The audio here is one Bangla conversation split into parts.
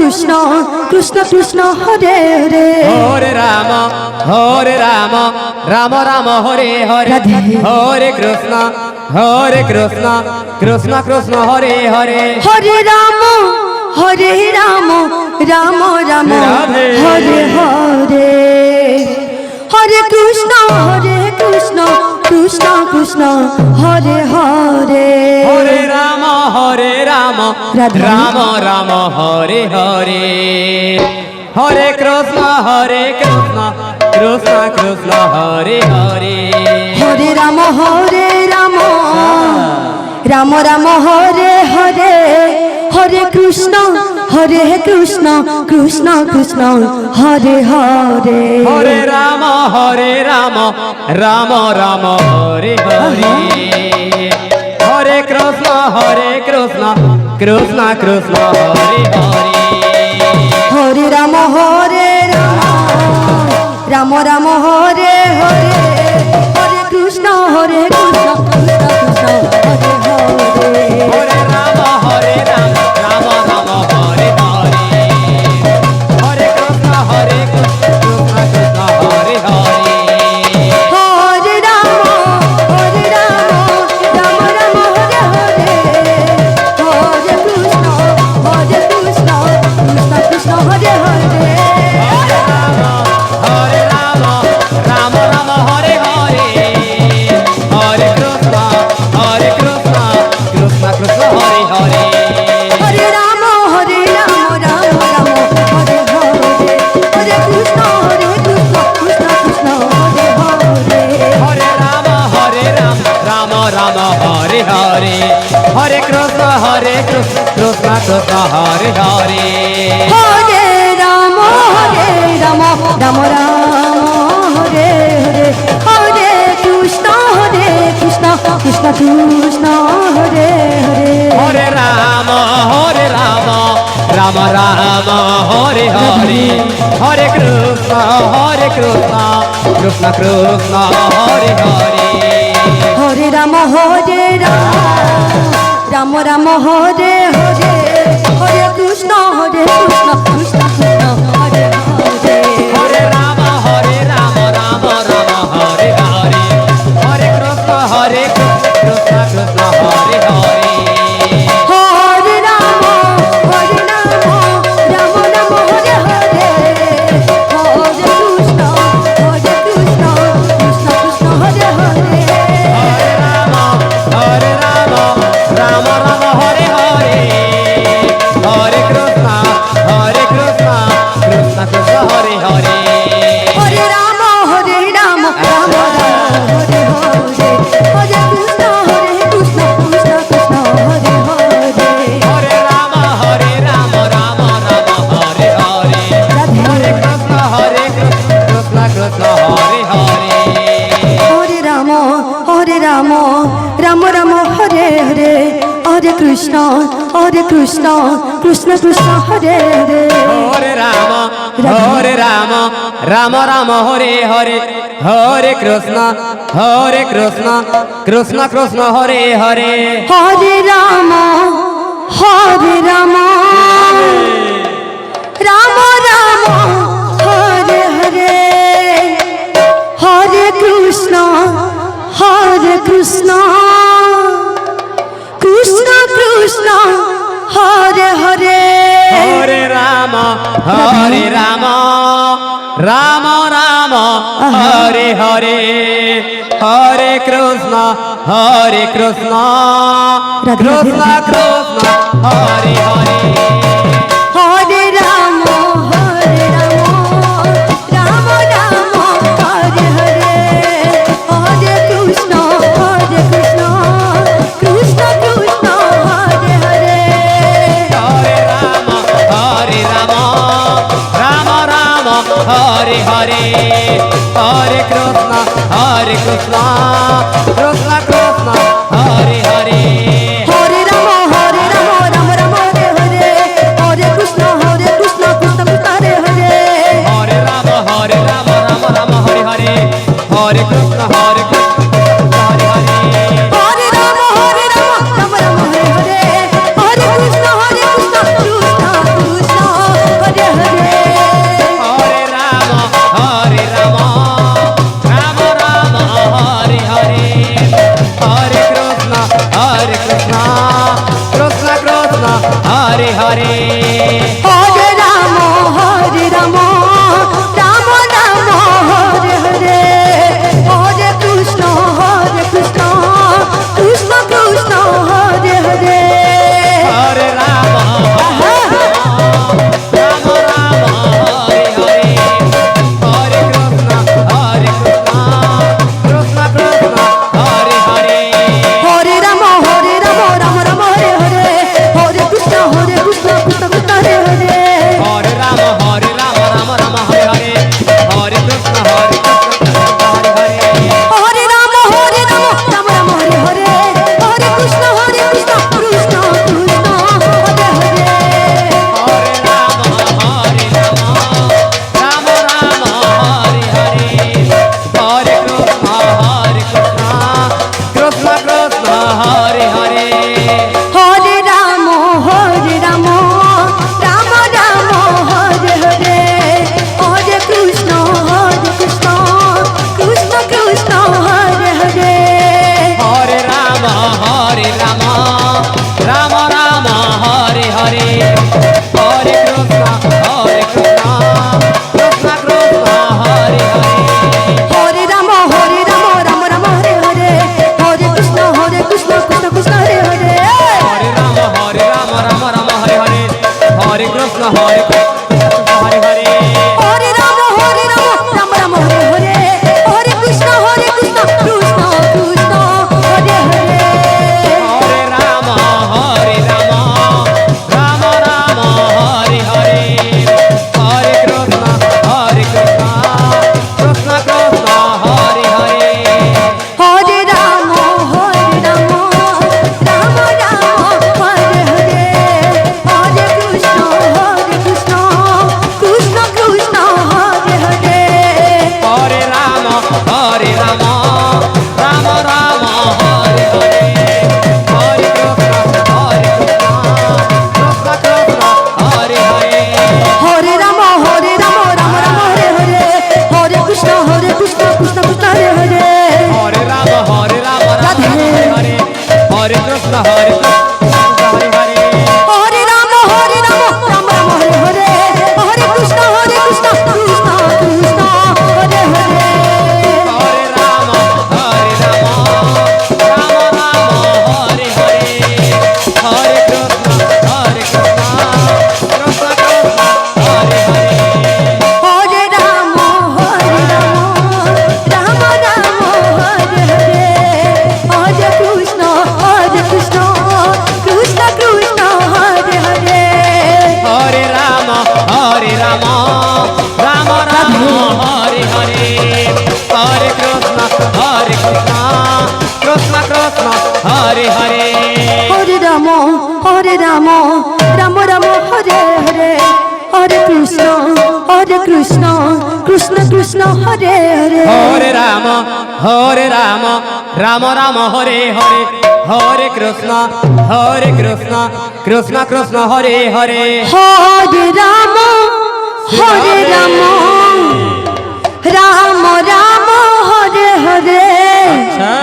Krishna Krishna Krishna Hare Hare Hare Rama Hare Rama Rama Rama Hare Hare Hare Krishna Krishna Krishna Hare Hare Hare Rama Rama Rama Hare Hare Hare Krishna Krishna Krishna Hare Hare Hare Rama Hare Rama Rama Rama Hare Hare Hare Krishna Krishna Krishna Hare Hare Hare Rama Rama Rama Hare Hare Hare Krishna Krishna Hare Hare Hare Rama Hare Rama Rama Rama Hare Hare Hare Krishna Krishna Krishna Hare Hare Hare Rama Rama Rama Hare Hare Radhe. Hare Krishna Krishna Krishna Hare Hare Hare Rama Hare Rama Rama Rama Radhe. Hare Hare Hare Krishna Krishna Krishna Hare Hare Hare Rama Radhe. Rama Rama Hare Hare Hare Krishna Krishna Krishna Hare Hare Hare Rama Rama Rama Hare Hare Hare Krishna Krishna Krishna Hare Hare Hare Rama Rama Rama Hare Hare Hare Krishna Krishna Krishna Hare Hare Hare Rama Rama Rama Hare Hare Hare Krishna Krishna Krishna Hare Hare Hare Rama Rama Rama Hare Hare Hare Krishna Krishna Hare Hare Hare Rama Rama Rama Hare Hare Hare Krishna Krishna Krishna Hare Hare Hare Rama Rama Rama Hare Hare Hare Krishna Krishna Krishna Hare Hare Hare Rama Rama Rama Hare Hare Hare Krishna Krishna Krishna Hare Hare Hare Rama Rama Rama Hare Hare Hare Krishna Krishna Hare Hare Hare Rama Rama Rama Hare Hare Hare Krishna Krishna Krishna Hare Hare Hare Rama Rama Rama Hare Hare Hare Krishna Krishna Krishna Hare Hare Hare Rama Rama Rama Hare Hare Hare Krishna Krishna Krishna Hare Hare Hare Rama Rama Rama Hare Hare Hare Krishna Krishna Hare Hare Hare Rama Rama Rama Hare Hare Hare Krishna Krishna Hare Hare Hare Rama Rama Rama Hare Hare Hare Krishna Krishna Krishna Hare Hare Hare Rama Rama Rama Hare Hare Hare Krishna Krishna Krishna Hare Hare Hare Rama Rama Rama Hare Hare Hare Krishna Krishna Hare Hare Hare Rama Rama Rama Hare Hare Hare Krishna Krishna Krishna Hare Hare Hare Rama Rama Rama Hare Hare Hare Krishna Krishna Hare Hare Hare Rama Rama Rama Hare Hare Hare Krishna Krishna Krishna Hare Hare Hare Rama Rama Rama Hare Hare হরে কৃষ্ণ কৃষ্ণ কৃষ্ণ কৃষ্ণ হরে হরে হরে রাম রাম রাম হরে হরে হরে কৃষ্ণ কৃষ্ণ কৃষ্ণ কৃষ্ণ হরে হরে হরে রাম রাম রাম হরে হরে হরে কৃষ্ণ কৃষ্ণ কৃষ্ণ কৃষ্ণ হরে হরে হরে রাম রাম রাম হরে হরে হরে কৃষ্ণ কৃষ্ণ কৃষ্ণ হরে হরে হরে রাম রাম রাম হরে হরে হরে কৃষ্ণ কৃষ্ণ হরে হরে হরে রাম রাম রাম হরে হরে হরে কৃষ্ণ কৃষ্ণ কৃষ্ণ হরে হরে হরে রাম রাম রাম হরে হরে হরে কৃষ্ণ কৃষ্ণ কৃষ্ণ কৃষ্ণ হরে হরে হরে রাম রাম রাম হরে হরে হরে কৃষ্ণ কৃষ্ণ কৃষ্ণ কৃষ্ণ হরে হরে হরে রাম রাম হরে হরে হরে কৃষ্ণ কৃষ্ণ কৃষ্ণ কৃষ্ণ হরে হরে হরে রাম রাম রাম হরে হরে হরে কৃষ্ণ কৃষ্ণ কৃষ্ণ কৃষ্ণ হরে হরে হরে রাম রাম রাম হরে হরে হরে কৃষ্ণ কৃষ্ণ হরে হরে হরে রাম রাম রাম হরে হরে হরে কৃষ্ণ কৃষ্ণ কৃষ্ণ কৃষ্ণ হরে হরে হরে রাম রাম রাম হরে হরে হরে কৃষ্ণ কৃষ্ণ কৃষ্ণ হরে হরে হরে রাম রাম রাম হরে হরে হরে কৃষ্ণ কৃষ্ণ কৃষ্ণ কৃষ্ণ হরে হরে হরে রাম রাম রাম হরে হরে হরে কৃষ্ণ কৃষ্ণ কৃষ্ণ কৃষ্ণ হরে হরে হরে রাম রাম রাম হরে হরে হরে কৃষ্ণ কৃষ্ণ কৃষ্ণ হরে হরে হরে রাম রাম রাম হরে হরে হরে কৃষ্ণ কৃষ্ণ হরে হরে হরে রাম রাম রাম হরে হরে হরে কৃষ্ণ কৃষ্ণ কৃষ্ণ কৃষ্ণ হরে হরে হরে রাম রাম রাম হরে হরে হরে কৃষ্ণ কৃষ্ণ কৃষ্ণ কৃষ্ণ হরে হরে হরে রাম রাম রাম হরে হরে হরে কৃষ্ণ কৃষ্ণ কৃষ্ণ কৃষ্ণ হরে হরে হরে রাম রাম রাম হরে হরে হরে কৃষ্ণ কৃষ্ণ কৃষ্ণ হরে হরে হরে রাম রাম রাম হরে হরে হরে কৃষ্ণ কৃষ্ণ কৃষ্ণ হরে হরে হরে রাম রাম হরে হরে হরে কৃষ্ণ হরে হরে হরে রাম রাম রাম হরে হরে হরে কৃষ্ণ কৃষ্ণ কৃষ্ণ কৃষ্ণ হরে হরে হরে রাম রাম রাম হরে হরে হরে কৃষ্ণ কৃষ্ণ কৃষ্ণ কৃষ্ণ হরে হরে হরে রাম রাম রাম হরে হরে হরে কৃষ্ণ কৃষ্ণ কৃষ্ণ কৃষ্ণ হরে হরে হরে রাম রাম রাম হরে হরে হরে কৃষ্ণ কৃষ্ণ কৃষ্ণ কৃষ্ণ হরে হরে হরে রাম রাম রাম হরে হরে হরে কৃষ্ণ কৃষ্ণ কৃষ্ণ কৃষ্ণ হরে হরে হরে রাম রাম রাম হরে হরে হরে কৃষ্ণ কৃষ্ণ কৃষ্ণ হরে হরে হরে রাম রাম রাম হরে হরে আচ্ছা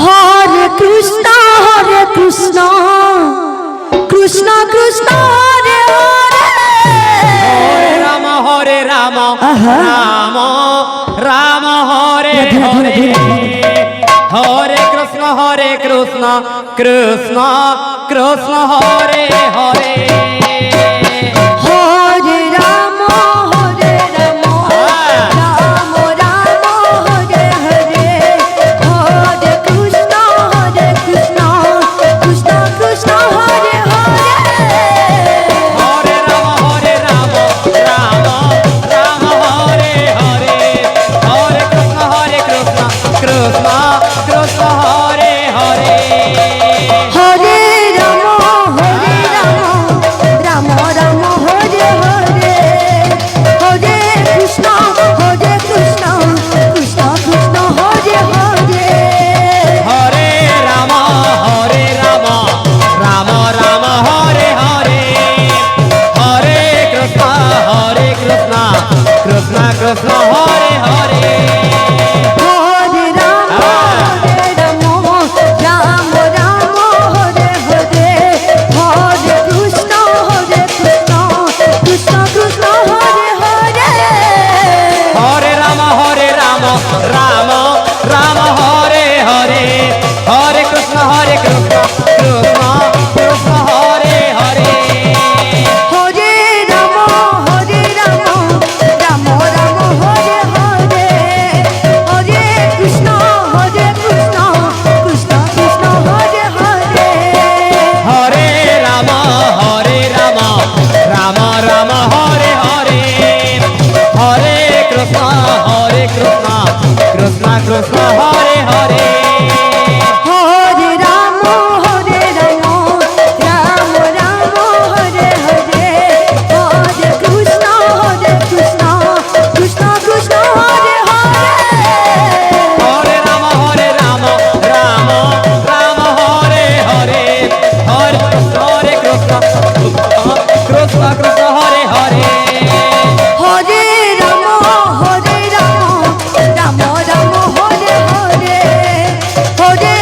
হরে কৃষ্ণ কৃষ্ণ কৃষ্ণ কৃষ্ণ হরে হরে হরে রাম আহা। রাম রাম হরে হরে হরে কৃষ্ণ কৃষ্ণ কৃষ্ণ হরে হরে হরে রাম রাম রাম হরে হরে হরে কৃষ্ণ কৃষ্ণ কৃষ্ণ হরে হরে হরে রাম রাম রাম হরে হরে হরে কৃষ্ণ কৃষ্ণ কৃষ্ণ হরে হরে হরে রাম রাম রাম হরে হরে হরে কৃষ্ণ কৃষ্ণ কৃষ্ণ হরে হরে হরে রাম রাম রাম হরে হরে হরে কৃষ্ণ কৃষ্ণ কৃষ্ণ হরে হরে হরে রাম রাম রাম হরে হরে হরে কৃষ্ণ কৃষ্ণ কৃষ্ণ হরে হরে হরে রাম রাম রাম হরে হরে হরে কৃষ্ণ কৃষ্ণ কৃষ্ণ হরে হরে হরে রাম রাম রাম হরে হরে হরে কৃষ্ণ কৃষ্ণ কৃষ্ণ হরে হরে হরে রাম রাম রাম হরে হরে হরে কৃষ্ণ কৃষ্ণ কৃষ্ণ হরে হরে হরে রাম রাম রাম হরে হরে হরে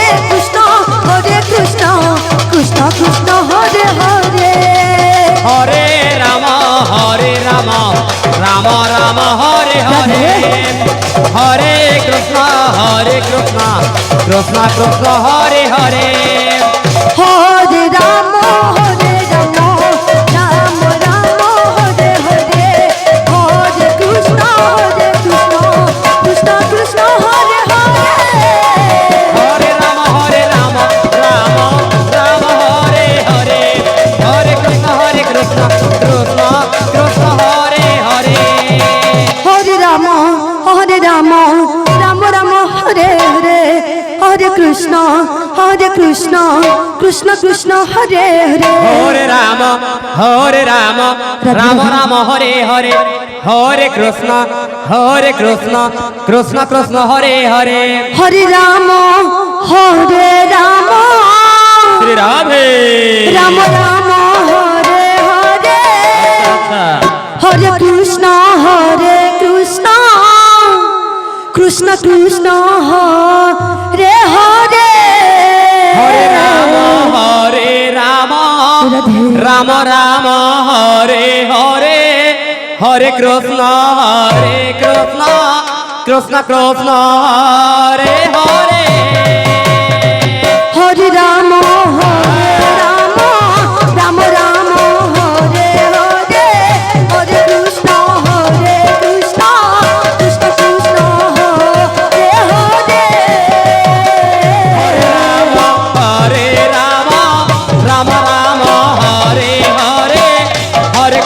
কৃষ্ণ কৃষ্ণ কৃষ্ণ হরে হরে হরে রাম রাম রাম হরে হরে হরে কৃষ্ণ কৃষ্ণ হরে হরে হরে রাম রাম রাম হরে হরে হরে কৃষ্ণ কৃষ্ণ হরে হরে হরে রাম রাম রাম হরে হরে হরে কৃষ্ণ কৃষ্ণ হরে হরে হরে রাম রাম রাম হরে হরে হরে কৃষ্ণ কৃষ্ণ হরে হরে হরে রাম রাম রাম হরে হরে হরে কৃষ্ণ কৃষ্ণ হরে হরে হরে রাম রাম রাম হরে হরে হরে কৃষ্ণ কৃষ্ণ কৃষ্ণ হরে হরে হরে রাম রাম রাম হরে হরে হরে কৃষ্ণ কৃষ্ণ হরে হরে হরে রাম শ্রী রাধে রাম হরে হরে হরে কৃষ্ণ কৃষ্ণ হরে হরে হরে রাম রাম রাম হরে হরে হরে কৃষ্ণ কৃষ্ণ হরে হরে হরে রাম রাম রাম হরে হরে হরে কৃষ্ণ কৃষ্ণ হরে হরে হরে রাম রাম রাম হরে হরে হরে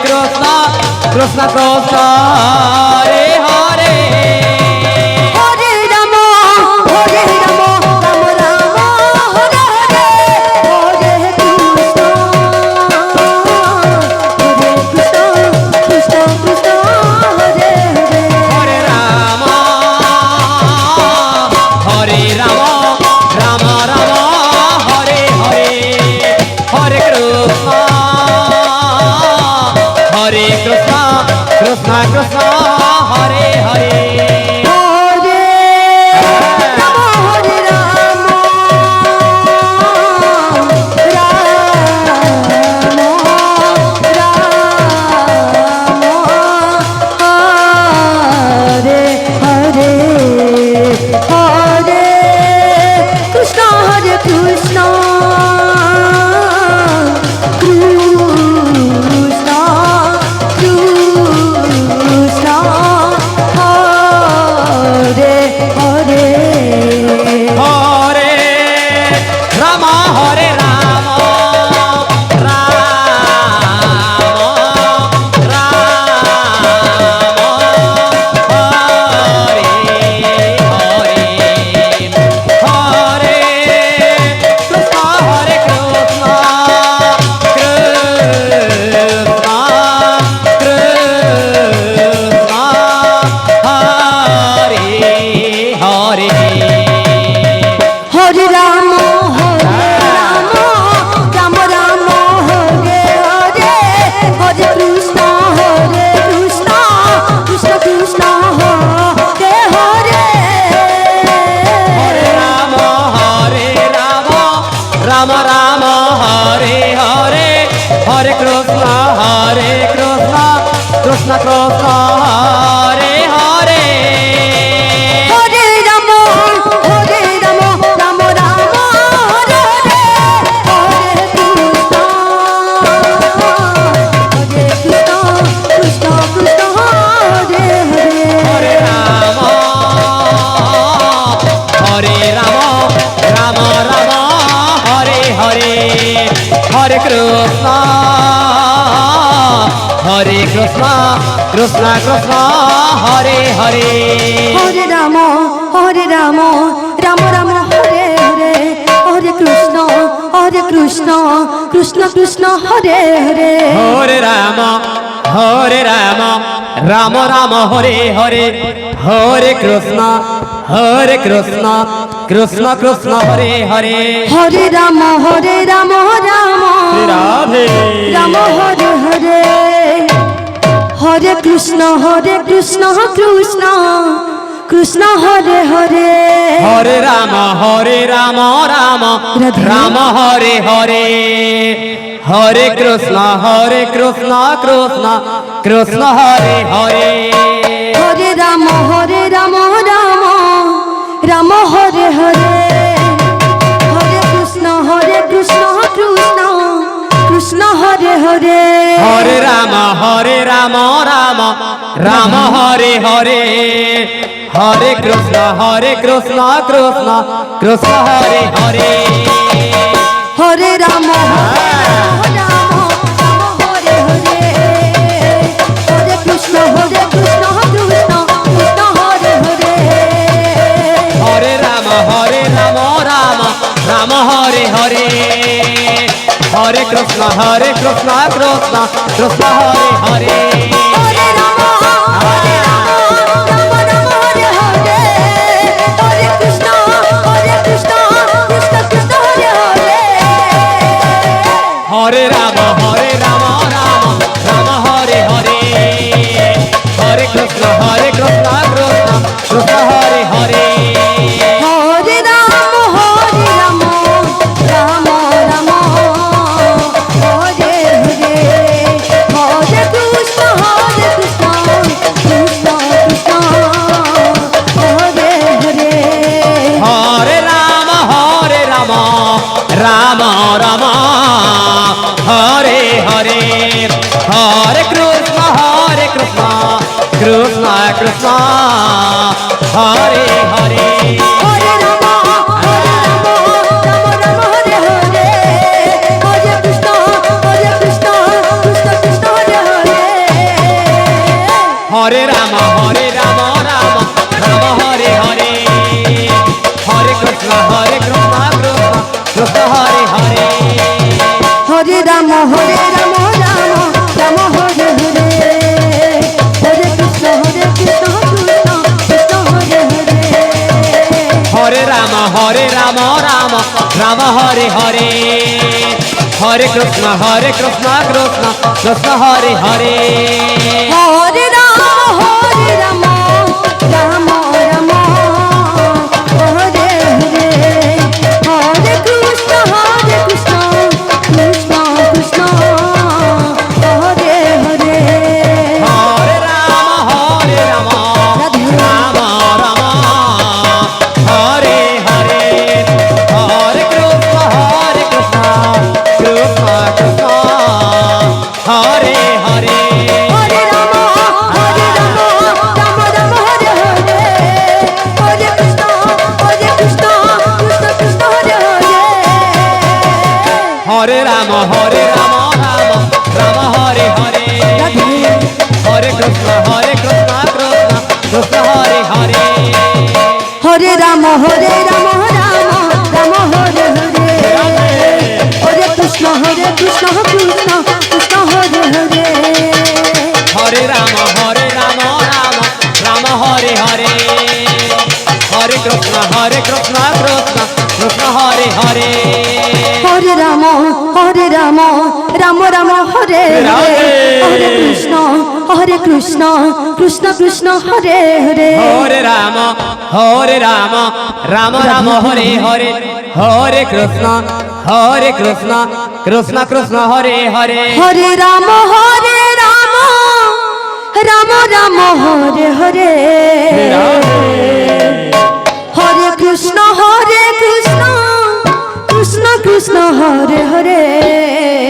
কৃষ্ণ কৃষ্ণ হরে হরে হরে রাম রাম রাম হরে হরে হরে কৃষ্ণ কৃষ্ণ হরে হরে হরে রাম রাম রাম হরে হরে হরে কৃষ্ণ কৃষ্ণ হরে হরে হরে রাম হরে হরে কৃষ্ণ কৃষ্ণ হরে হরে হরে রাম রাম রাম হরে হরে হরে কৃষ্ণ কৃষ্ণ কৃষ্ণ হরে হরে হরে রাম রাম রাম হরে হরে হরে কৃষ্ণ কৃষ্ণ কৃষ্ণ হরে হরে হরে রাম রাম রাম হরে হরে হরে কৃষ্ণ কৃষ্ণ কৃষ্ণ হরে হরে হরে রাম রাম রাম হরে হরে হরে কৃষ্ণ কৃষ্ণ কৃষ্ণ হরে হরে হরে রাম রাম রাধে রাম হরে হরে হরে কৃষ্ণ কৃষ্ণ কৃষ্ণ হরে হরে হরে রাম রাম রাধে। রাম হরে হরে হরে কৃষ্ণ কৃষ্ণ কৃষ্ণ হরে হরে হরে রাম রাম হরে হরে হরে কৃষ্ণ কৃষ্ণ কৃষ্ণ হরে হরে হরে রাম রাম রাম হরে হরে হরে কৃষ্ণ কৃষ্ণ কৃষ্ণ হরে হরে হরে রাম রাম হরে হরে হরে কৃষ্ণ কৃষ্ণ কৃষ্ণ হরে হরে হরে রাম রাম হরে হরে হরে কৃষ্ণ কৃষ্ণ কৃষ্ণ হরে হরে হরে রাম রাম হরে হরে হরে কৃষ্ণ কৃষ্ণ কৃষ্ণ হরে হরে হরে রাম রাম রাম হরে হরে হরে কৃষ্ণ কৃষ্ণ কৃষ্ণ হরে হরে হরে রাম রাম রাম হরে হরে হরে কৃষ্ণ কৃষ্ণ কৃষ্ণ হরে হরে হরে রাম রাম রাম হরে হরে হরে কৃষ্ণ কৃষ্ণ কৃষ্ণ হরে হরে হরে রাম রাম রাম হরে হরে হরে কৃষ্ণ কৃষ্ণ কৃষ্ণ হরে হরে হরে রাম রাম রাম হরে হরে হরে কৃষ্ণ কৃষ্ণ কৃষ্ণ হরে হরে হরে রাম রাম রাম হরে হরে হরে কৃষ্ণ কৃষ্ণ কৃষ্ণ হরে হরে হরে রাম রাম রাম হরে হরে হরে কৃষ্ণ কৃষ্ণ কৃষ্ণ হরে হরে হরে রাম রাম রাম হরে হরে হরে কৃষ্ণ কৃষ্ণ কৃষ্ণ হরে হরে হরে রাম রাধে। রাম রাম হরে হরে হরে কৃষ্ণ কৃষ্ণ কৃষ্ণ হরে হরে হরে রাম রাম রাম হরে হরে হরে কৃষ্ণ কৃষ্ণ কৃষ্ণ হরে হরে হরে রাম রাম হরে হরে রাধে। হরে কৃষ্ণ কৃষ্ণ কৃষ্ণ হরে হরে হরে রাম রাম রাম হরে হরে হরে কৃষ্ণ কৃষ্ণ কৃষ্ণ হরে হরে হরে রাম রাম হরে হরে হরে কৃষ্ণ কৃষ্ণ কৃষ্ণ হরে হরে হরে রাম রাম রাম হরে হরে হরে কৃষ্ণ কৃষ্ণ কৃষ্ণ হরে হরে হরে রাম রাম রাম হরে হরে হরে কৃষ্ণ কৃষ্ণ কৃষ্ণ হরে হরে হরে রাম রাম রাম হরে হরে হরে কৃষ্ণ কৃষ্ণ কৃষ্ণ হরে হরে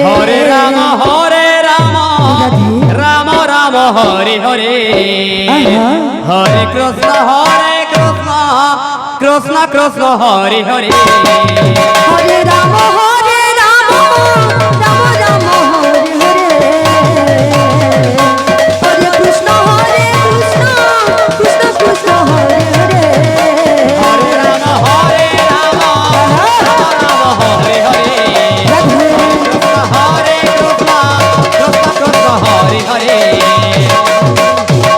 হরে রাম রাম রাম হরে হরে হরে কৃষ্ণ কৃষ্ণ কৃষ্ণ হরে হরে হরে রাম রাম রাম হরে হরে হরে কৃষ্ণ কৃষ্ণ কৃষ্ণ হরে হরে হরে রাম রাম রাম হরে হরে রাধে হরে কৃষ্ণ কৃষ্ণ হরে হরে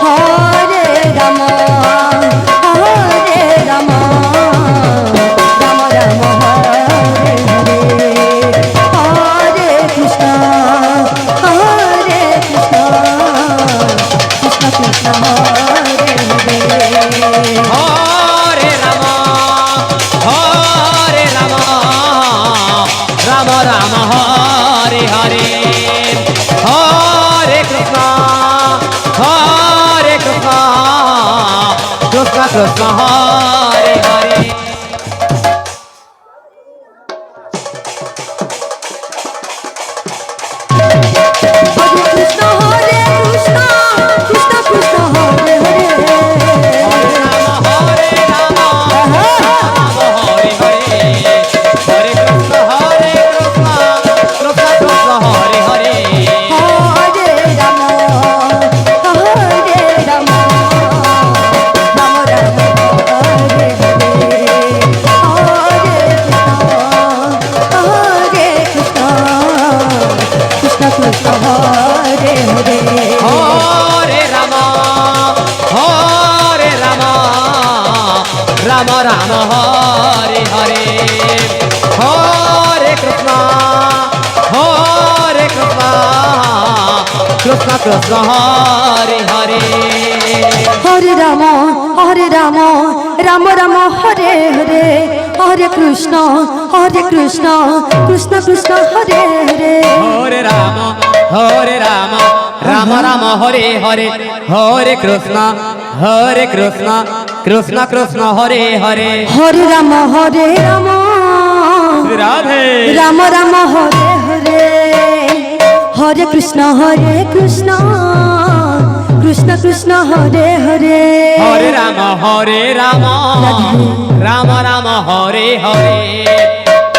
হরে রাম রাম রাম হরে হরে হরে কৃষ্ণ কৃষ্ণ কৃষ্ণ হরে হরে হরে রাম রাম রাম হরে হরে হরে কৃষ্ণ কৃষ্ণ কৃষ্ণ হরে হরে হরে কৃষ্ণ কৃষ্ণ কৃষ্ণ হরে হরে হরে রাম হরে হরে হরে কৃষ্ণ কৃষ্ণ কৃষ্ণ হরে হরে হরে রাম রাম রাম হরে হরে হরে কৃষ্ণ কৃষ্ণ কৃষ্ণ হরে হরে হরে রাম রাম রাম হরে হরে হরে কৃষ্ণ কৃষ্ণ কৃষ্ণ হরে হরে হরে রাম রাম রাম হরে হরে হরে কৃষ্ণ কৃষ্ণ কৃষ্ণ হরে হরে হরে রাম রাম রাম হরে হরে হরে কৃষ্ণ কৃষ্ণ কৃষ্ণ হরে হরে হরে রাম রাধে রাম রাম হরে হরে হরে কৃষ্ণ কৃষ্ণ কৃষ্ণ হরে হরে হরে রাম রাম রাম হরে হরে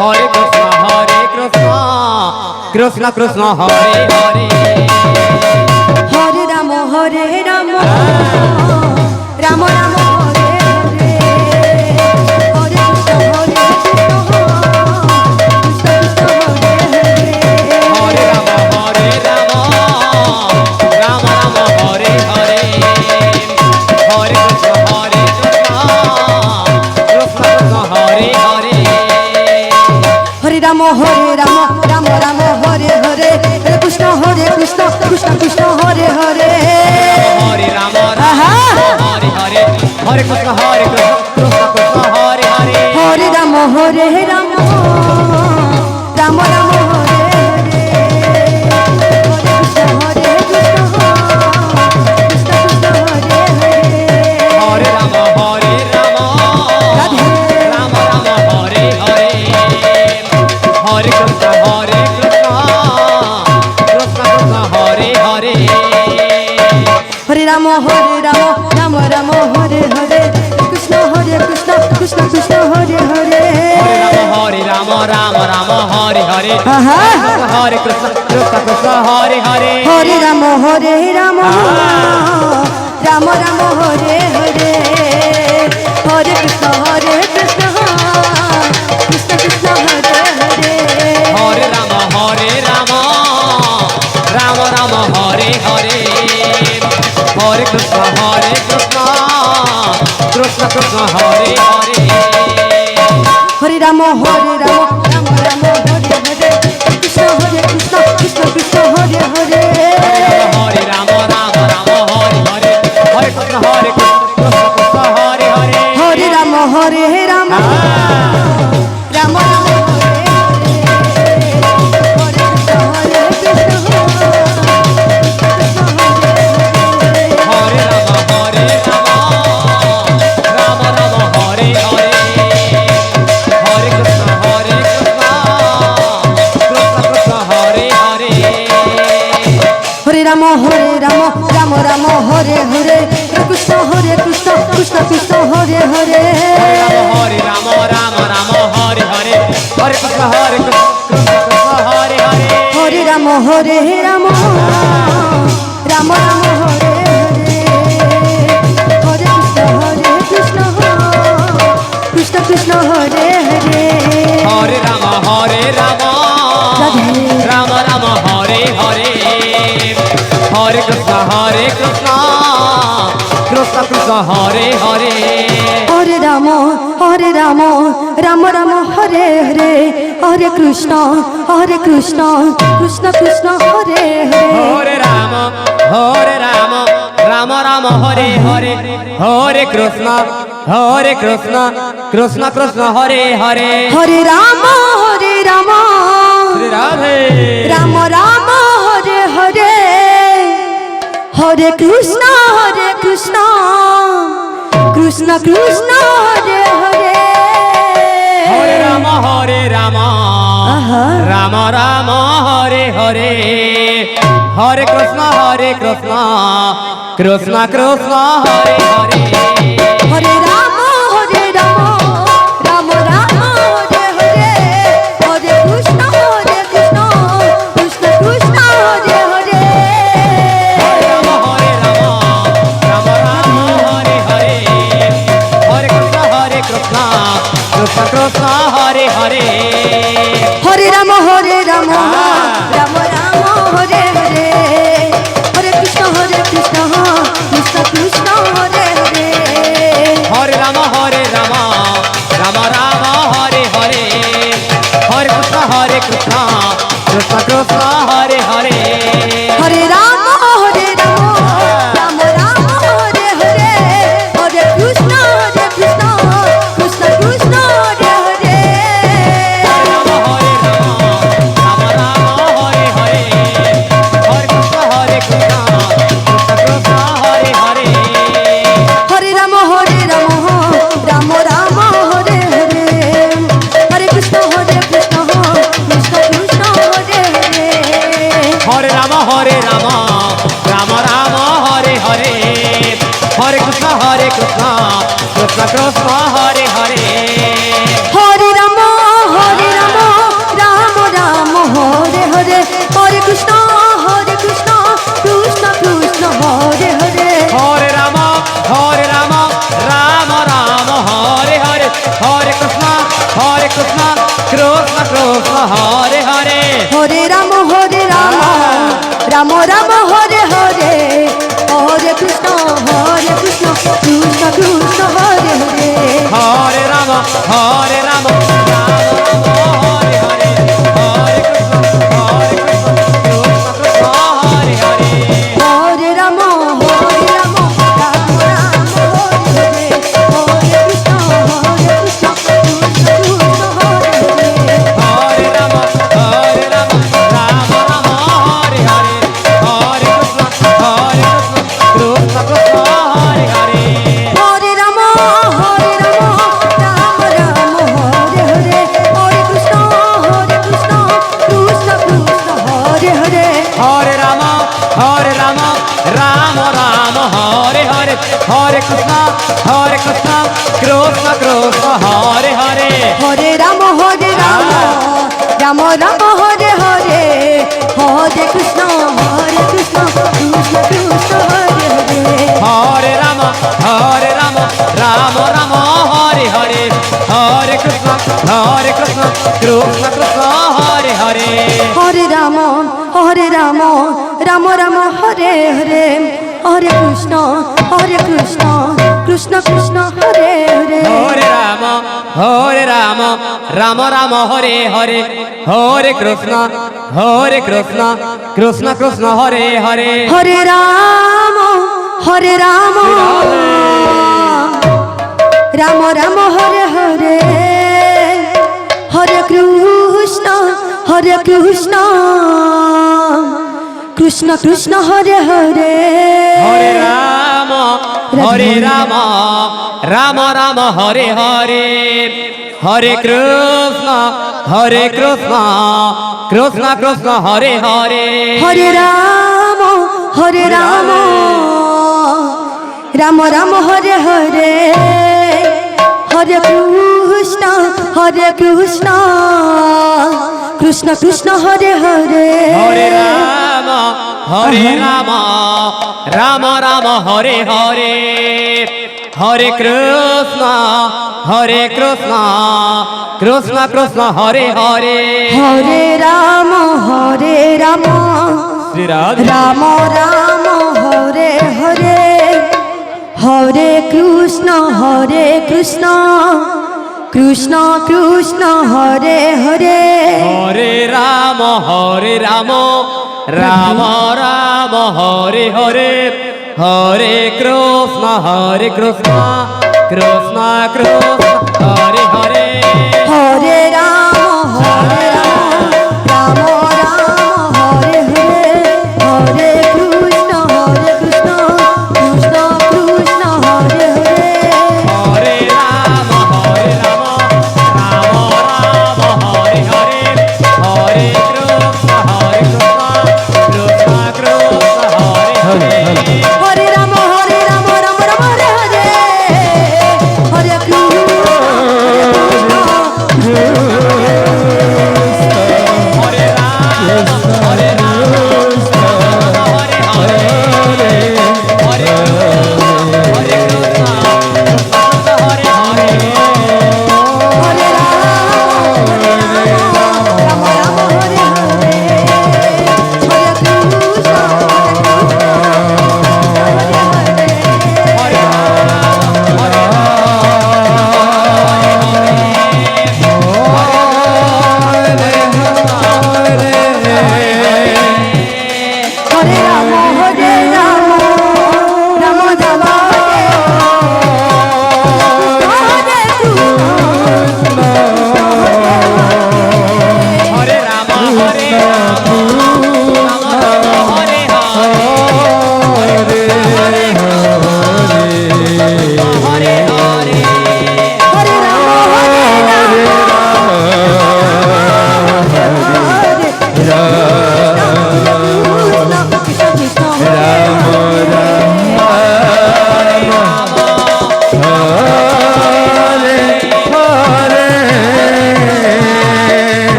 হরে কৃষ্ণ কৃষ্ণ কৃষ্ণ হরে হরে হরে রাম রাম রাম হরে হরে হরে কৃষ্ণ কৃষ্ণ হরে হরে হরে রাম রাম রাম হরে হরে হরে কৃষ্ণ কৃষ্ণ হরে হরে হরে রাম রাম রাম হরে হরে হরে কৃষ্ণ কৃষ্ণ হরে হরে হরে রাম হরে হরে হরে কৃষ্ণ কৃষ্ণ কৃষ্ণ হরে হরে হরে রাম রাম রাম হরে হরে হরে কৃষ্ণ কৃষ্ণ কৃষ্ণ হরে হরে হরে রাম রাধে রাম হরে হরে হরে কৃষ্ণ কৃষ্ণ কৃষ্ণ হরে হরে হরে রাম রাম রাম হরে হরে কৃষ্ণ কৃষ্ণ কৃষ্ণ হরে হরে হরে রাম রাম হরে হরে আহা। হরে কৃষ্ণ কৃষ্ণ হরে হরে হরে রাম রাম রাম হরে হরে হরে কৃষ্ণ কৃষ্ণ কৃষ্ণ হরে হরে হরে রাম রাম রাম হরে হরে হরে কৃষ্ণ কৃষ্ণ কৃষ্ণ হরে হরে হরে রাম রাম রাম হরে হরে কৃষ্ণ কৃষ্ণ কৃষ্ণ হরে হরে হরে রাম হরে হরে হরে কৃষ্ণ কৃষ্ণ হরে হরে হরে রাম রাম রাম হরে হরে হরে কৃষ্ণ কৃষ্ণ হরে রাম রাম রাম হরে হরে কৃষ্ণ কৃষ্ণ কৃষ্ণ হরে হরে হরে রাম রাম রাম হরে হরে হরে কৃষ্ণ কৃষ্ণ কৃষ্ণ হরে হরে হরে রাম রাম রাম হরে হরে হরে কৃষ্ণ কৃষ্ণ কৃষ্ণ হরে হরে হরে রাম রাম রাম হরে হরে হরে কৃষ্ণ কৃষ্ণ কৃষ্ণ হরে হরে হরে রাম রাম রাম হরে হরে হরে কৃষ্ণ কৃষ্ণ কৃষ্ণ হরে হরে হরে রাম রাম রাম হরে হরে হরে কৃষ্ণ কৃষ্ণ কৃষ্ণ হরে হরে হরে রাম শ্রী রাধে রাম হরে হরে হরে কৃষ্ণ কৃষ্ণ কৃষ্ণ হরে হরে হরে রাম আহা। রাম রাম হরে হরে হরে কৃষ্ণ কৃষ্ণ কৃষ্ণ হরে হরে হরে রাম রাম হরে হরে হরে কৃষ্ণ কৃষ্ণ কৃষ্ণ হরে হরে হরে রাম রাম রাম হরে হরে হরে কৃষ্ণ কৃষ্ণ কৃষ্ণ হরে হরে হরে রাম রাম রাম হরে হরে হরে কৃষ্ণ কৃষ্ণ কৃষ্ণ হরে হরে হরে রাম রাম রাম হরে হরে হরে কৃষ্ণ কৃষ্ণ কৃষ্ণ হরে হরে হরে রাম রাম রাম হরে হরে হরে কৃষ্ণ কৃষ্ণ কৃষ্ণ হরে হরে রাম রাম রাম হরে হরে হরে কৃষ্ণ কৃষ্ণ কৃষ্ণ হরে হরে হরে রাম রাম রাম হরে হরে হরে কৃষ্ণ কৃষ্ণ কৃষ্ণ হরে হরে হরে রাম রাম রাম হরে হরে হরে কৃষ্ণ কৃষ্ণ কৃষ্ণ হরে হরে হরে রাম রাম রাম হরে হরে হরে কৃষ্ণ কৃষ্ণ কৃষ্ণ হরে হরে হরে রাম রাম রাম হরে হরে হরে কৃষ্ণ কৃষ্ণ কৃষ্ণ হরে হরে হরে রাম রাম রাম হরে হরে হরে কৃষ্ণ কৃষ্ণ কৃষ্ণ হরে হরে হরে রাম রাম রাম হরে হরে হরে কৃষ্ণ কৃষ্ণ হরে হরে হরে রাম রাম রাম হরে হরে হরে কৃষ্ণ কৃষ্ণ হরে হরে হরে রাম রাম রাম হরে হরে হরে কৃষ্ণ কৃষ্ণ হরে হরে হরে রাম রাম রাম হরে হরে হরে কৃষ্ণ কৃষ্ণ হরে হরে হরে রাম রাম রাম হরে হরে হরে কৃষ্ণ কৃষ্ণ হরে হরে হরে রাম রাম রাম হরে হরে হরে কৃষ্ণ কৃষ্ণ হরে হরে হরে রাম রাম রাম হরে হরে হরে কৃষ্ণ কৃষ্ণ হরে হরে হরে রাম রাম রাম হরে হরে হরে কৃষ্ণ কৃষ্ণ কৃষ্ণ হরে হরে হরে রাম রাম রাম হরে হরে হরে কৃষ্ণ কৃষ্ণ হরে হরে হরে রাম রাম রাম হরে হরে হরে কৃষ্ণ কৃষ্ণ কৃষ্ণ হরে হরে হরে রাম রাম রাম হরে হরে হরে কৃষ্ণ কৃষ্ণ কৃষ্ণ হরে হরে হরে রাম হরে রাম রাম রাম হরে হরে হরে কৃষ্ণ কৃষ্ণ কৃষ্ণ হরে হরে হরে রাম রাম রাম হরে হরে হরে কৃষ্ণ কৃষ্ণ কৃষ্ণ হরে হরে হরে রাম শ্রী রাধে রাম রাম হরে হরে হরে কৃষ্ণ কৃষ্ণ কৃষ্ণ হরে হরে হরে রাম রাম রাম হরে হরে হরে কৃষ্ণ কৃষ্ণ কৃষ্ণ